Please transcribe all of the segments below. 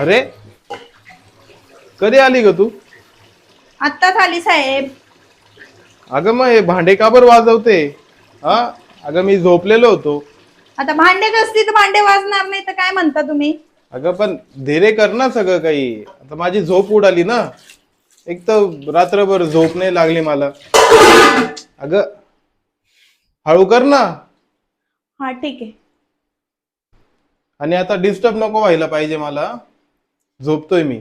अरे, कधी आली ग तू? आत्ताच आली साहेब. अगं मग हे भांडे का बरं वाजवते? हा, अगं मी झोपलेलो होतो. आता भांडे घासती तर भांडे वाजणार नाही तर काय म्हणता तुम्ही? अगं पण धीरे कर ना, सगळं काही आता माझी झोप उडाली ना. एक तर रात्रभर झोप नाही लागली मला. अगं हळू कर ना. हा ठीक आहे. आणि आता डिस्टर्ब नको व्हायला पाहिजे मला. झोपतोय मी.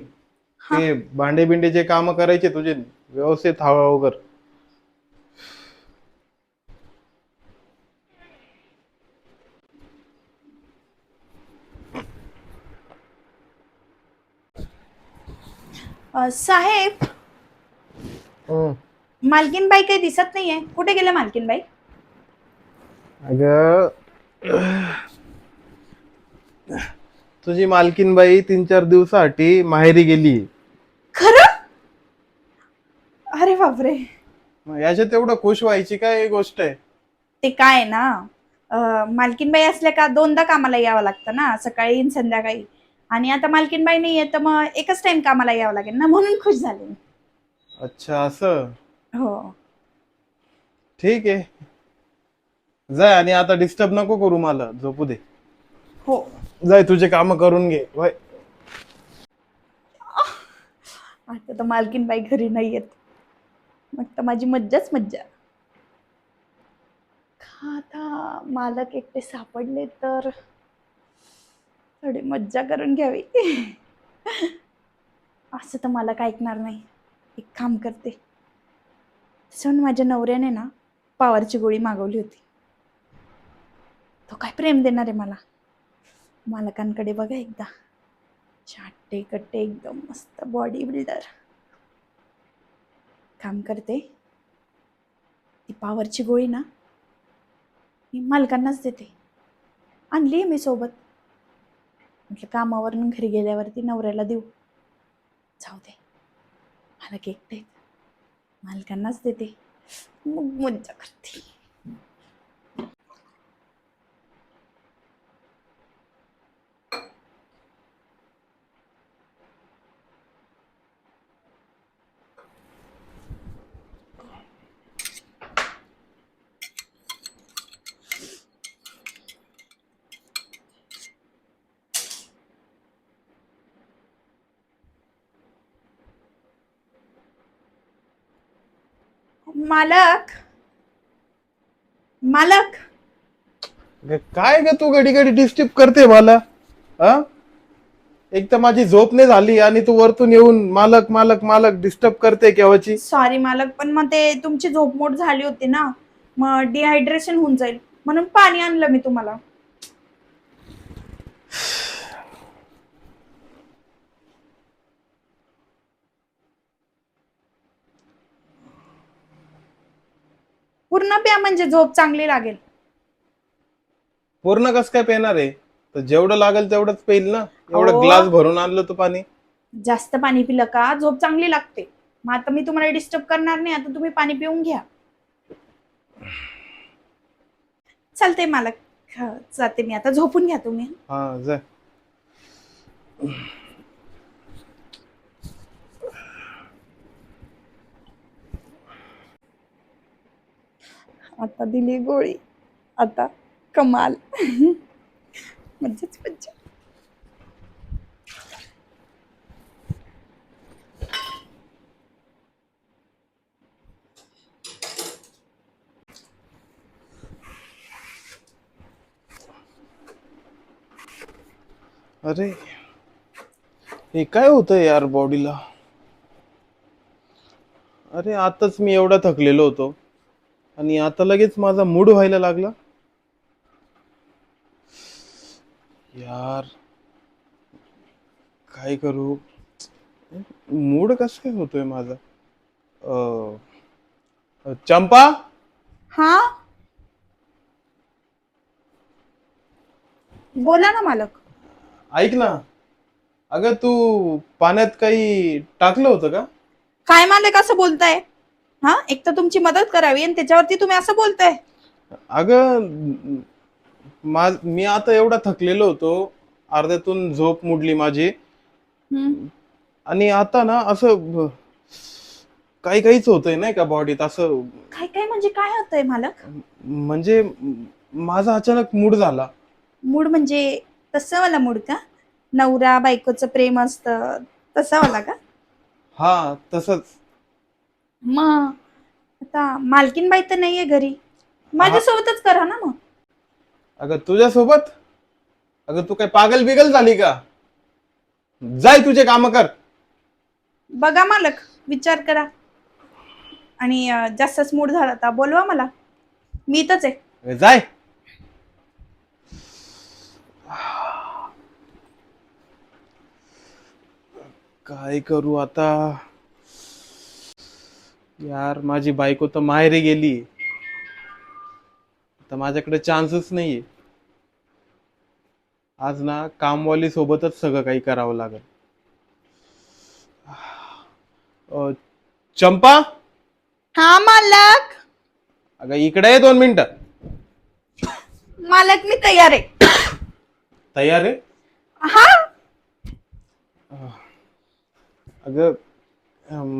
हा. ते भांडे बिंडेचे काम करायचे तुझे, व्यवस्थित हळूहळू कर. साहेब, हं. मालकीनबाई काही दिसत नाहीये. कुठे गेल्या मालकीनबाई? अगं तुझी मालकीनबाई 3-4 दिवसासाठी माहेरी गेली. खरं? अरे बापरे. मग याच्यात एवढं खुश व्हायची काय गोष्ट आहे? ते काय आहे ना, मालकीनबाई असल्या का दोनदा कामाला यावं लागतं ना, सकाळी आणि संध्याकाळी. आणि आता मालकीनबाई नाहीये तर मग एकच टाइम कामाला यावं लागेल ना, म्हणून खुश झाले मी. अच्छा, असं. हो. ठीक आहे. जाय आणि आता डिस्टर्ब नको करू मला, झोपू दे. हो. जाय तुझे काम करून घे. वय. आता तर मालकीनबाई घरी नाही येत. मग तर माझी मज्जाच मज्जा. आता मालक एकटे सापडले तर थोडी मज्जा करून घ्यावी. असं तर मला काय ऐकणार नाही. एक काम करते. तसं माझ्या नवऱ्याने ना पावरची गोळी मागवली होती. तो काय प्रेम देणार आहे मला. मालकांकडे बघा एकदा. चाटे कट्टे एकदम मस्त बॉडी बिल्डर. काम करते. ती पावरची गोळी ना मी मालकांनाच देते. आणली मी सोबत. म्हटलं कामावरून घरी गेल्यावरती नवऱ्याला देऊ. जाऊ दे. मालक एकटे आहेत. मालकांनाच देते. मग मज्जा करते. मालक, मालक. काय ग तू घडी घडी डिस्टर्ब करते मला? हा, एक तर माझी झोप नाही झाली आणि तू वरतून येऊन मालक मालक मालक डिस्टर्ब करते केव्हाची. सॉरी मालक, पण मग ते तुमची झोपमोड झाली होती ना, मग डिहायड्रेशन होऊन जाईल म्हणून पाणी आणलं मी तुम्हाला. पूर्ण प्या म्हणजे झोप चांगली लागेल. पूर्ण कस काय पेणार आहे? तर जेवढं लागेल तेवढंच पेईल ना. एवढं अहो, ग्लास भरून आणलं तू पाणी. जास्त पाणी पिलं का झोप चांगली लागते. मग आता मी तुम्हाला डिस्टर्ब करणार नाही. आता तुम्ही पाणी पिऊन घ्या. चालते मालक. जाते मी आता. झोपून घ्या तुम्ही. हा, जा. आता दिली गोळी. आता कमाल. मज्जाच मज्जा. अरे, हे काय होतंय यार बॉडीला? अरे, आताच मी एवढा थकलेलो होतो आणि आता लगेच माझा मूड व्हायला लागला. यार, काय करू? मूड कसं काय होतोय माझा? चंपा, हा, बोला ना मालक. ऐक ना. अगं तू पाण्यात काही टाकलं होतं का? काय मालक असं बोलताय? हा, एक तर तुमची मदत करावी आणि त्याच्यावरती तुम्ही असं बोलताय. अगं मी आता एवढा थकलेलो होतो. अर्ध्यातून झोप मोडली माझी हम्म. आणि आता ना असं काही काहीच होतंय नाही का बॉडीत असं. काय काय म्हणजे काय होतंय मालक? म्हणजे माझा अचानक मूड झाला. मूड म्हणजे तसं वाला मूड का? नवरा बायकोचं प्रेम असतं तसा वाला का? हा, तसंच. मग आता मालकीन बाई तर नाहीये घरी, हा, माझ्यासोबतच करा ना मग. अगं तुझ्यासोबत? अगं तू काय पागल बिगल झाली का? जाय तुझे काम कर. बघा मालक, विचार करा. आणि जास्तच मूड झाला तर बोलवा मला, मी इथंच आहे. जाय. काय करू आता यार, माझी बायको तर माहेरी गेली. तर माझ्याकडे चान्सच नाहीये. आज ना कामवाली सोबतच सगळं काही करावं लागेल. अ, चंपा, हा मालक. अगं इकडे ये 2 मिनिटं. मालक मी तयार आहे. तयार आहे? हा. अगं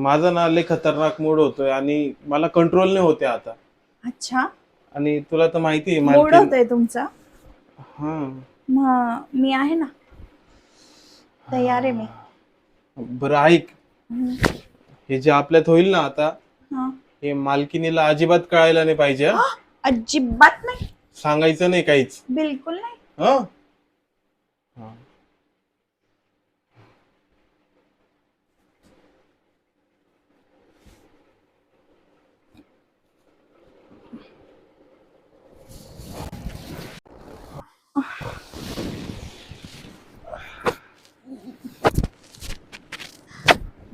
माझा ना लय खतरनाक मूड होतोय आणि मला कंट्रोल नाही होते आता. अच्छा, आणि तुला तर माहिती आहे मूड मालकीन. होतोय तुमचा? हा. मग मी आहे ना, तयार आहे मी. बरं ऐक, हम्म. हे जे आपल्यात होईल ना आता, हा. हे मालकिनीला अजिबात कळायला नाही पाहिजे हा. हा, अजिबात नाही. सांगायचं नाही काहीच. बिलकुल नाही. हा. हा.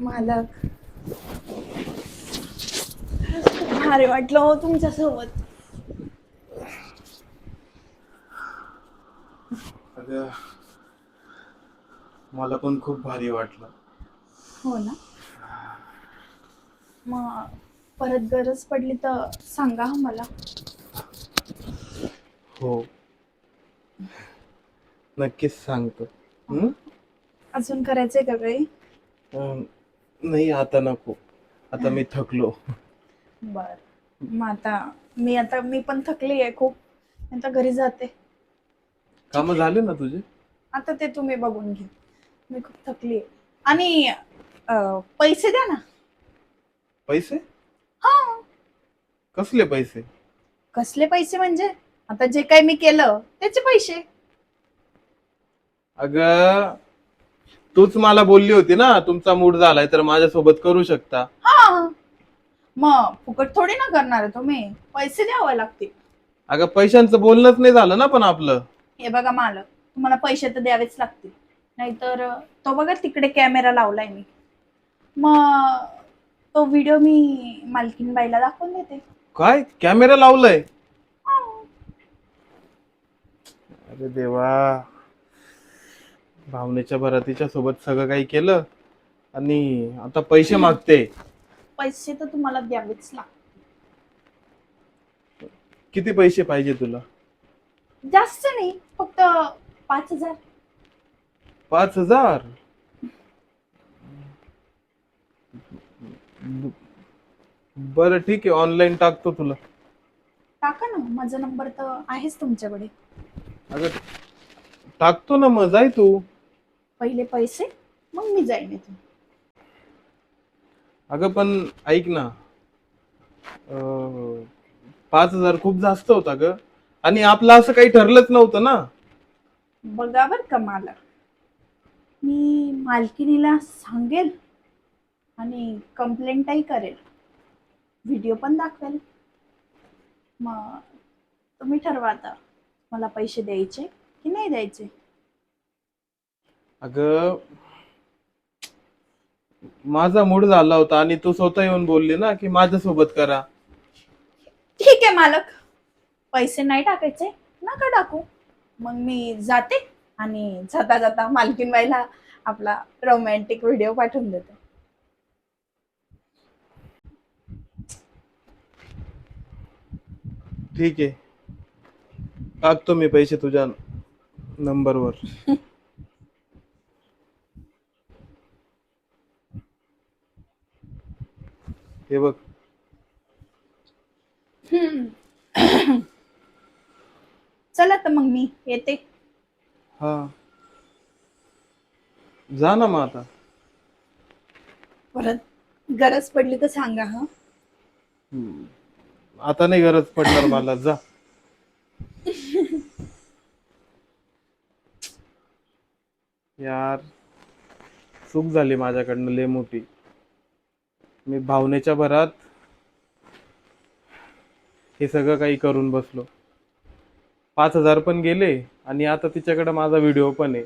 मालक, खूप भारी वाटलं हो तुमच्या सोबत. अगं मला पण खूप भारी वाटलं. हो ना. मग परत गरज पडली तर सांगा हं मला. हो, नक्कीच सांगतो. हा. अजून करायचंय का काही? नाही आता नको. आता मी थकलो. बर. मग मी पण थकली आहे खूप. आता घरी जाते. ठीक काम आहे. झाले ना तुझे? आता ते तुम्ही बघून घ्या. मी खूप थकली आहे. आणि पैसे द्या ना. पैसे? हा. कसले पैसे? कसले पैसे म्हणजे? आता जे काही मी केलं त्याचे पैसे. अगं तूच मला बोलली होती ना, तुमचा मूड झालाय तर माझ्यासोबत करू शकता. हा. मग फुकट थोडी ना करणार आहे तुम्ही, पैसे द्यावे लागतील. अगं पैशांचं बोलणंच नाही झालं ना पण आपलं. हे बघा मालक, तुम्हाला पैसे तर द्यावेच लागतील. नाहीतर तो बघा तिकडे कॅमेरा लावलाय मी. मग तो व्हिडिओ मी मालकीनबाईला दाखवून देते. काय कॅमेरा लावलाय? हा. अरे देवा, भावनेच्या भरातीच्या सोबत सगळं काही केलं आणि आता पैसे मागते. पैसे तर तुम्हाला द्यावेच लागतील. किती पैसे पाहिजे तुला? जास्त नाही, फक्त 5,000. 5,000? बरं ठीक आहे, ऑनलाईन टाकतो तुला. टाका ना, माझा नंबर तर आहेच तुमच्याकडे. अगं टाकतो ना, मग जाय तू. पहिले पैसे, मग मी जाईन इथून. अगं पण ऐक ना, 5,000 खूप जास्त होता ग. आणि आपलं असं काही ठरलंच नव्हतं ना. बघा बर का मालक, मी मालकिनीला सांगेल आणि कंप्लेंटही करेल, व्हिडिओ पण दाखवेल. मग तुम्ही ठरवा आता, मला पैसे द्यायचे की नाही द्यायचे. अगं माझा मूड झाला होता आणि तू स्वतः येऊन बोलली ना की माझ्यासोबत करा. ठीक आहे मालक, पैसे नाही टाकायचे नका टाकू. मग मी जाते आणि जाता जाता मालकीनबाईला आपला रोमॅन्टिक व्हिडिओ पाठवून देते. ठीक आहे, टाकतो मी पैसे तुझ्या नंबरवर. हे बघ. चला तर मग मी येते. हा, जा ना मग आता. परत गरज पडली तर सांगा हा. हम्म. आता नाही गरज पडणार मला, जा. यार, चूक झाली माझ्याकडनं लय मोठी. मी भावनेच्या भरात हे सगळं काही करून बसलो. 5,000 पण गेले आणि आता तिच्याकडे माझा व्हिडिओ पण आहे.